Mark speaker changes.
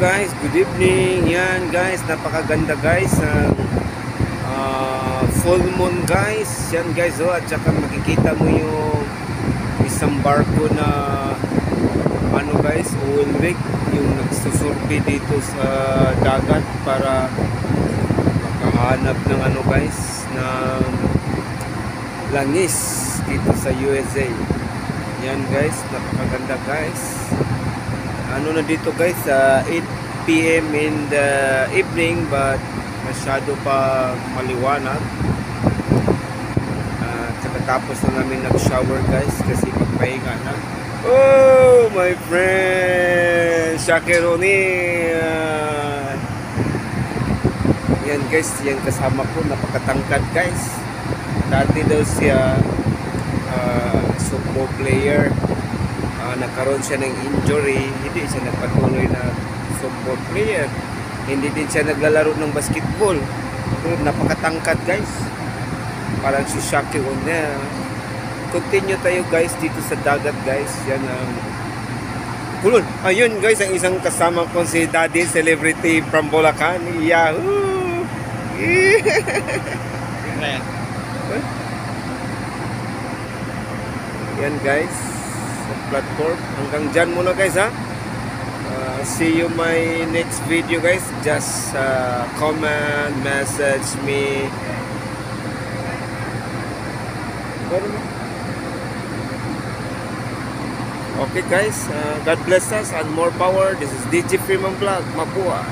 Speaker 1: guys, good evening. Yan guys, napakaganda guys ng full moon guys. Yan guys, at saka makikita mo yung isang barko na ano guys, oil rig, yung nagsusurvey dito sa dagat para makahanap ng ano guys, ng langis dito sa USA. Yan guys, napakaganda guys. Ano na dito guys, 8 PM in the evening, but masyado pa maliwanag. Tapos na namin nag-shower guys kasi magpahinga na. Oh my friend Shakironi, yan guys, yan kasama ko, napakatangkad guys. Dati daw siya softball player, nagkaroon siya ng injury, hindi siya nagpatuloy na softball player, hindi din siya naglalaro ng basketball. Napakatangkad guys, parang si Shaki O'Neal. Continue tayo guys dito sa dagat guys. Yan ang kulon. Ayun guys, ang isang kasama ko si Daddy Celebrity from Bulacan. Yahoo! Yan guys, sa platform. Hanggang dyan muna guys ha. See you my next video guys. Just comment, message me. Okay guys, God bless us and more power. This is DJ Freeman Vlog. Mabuhay.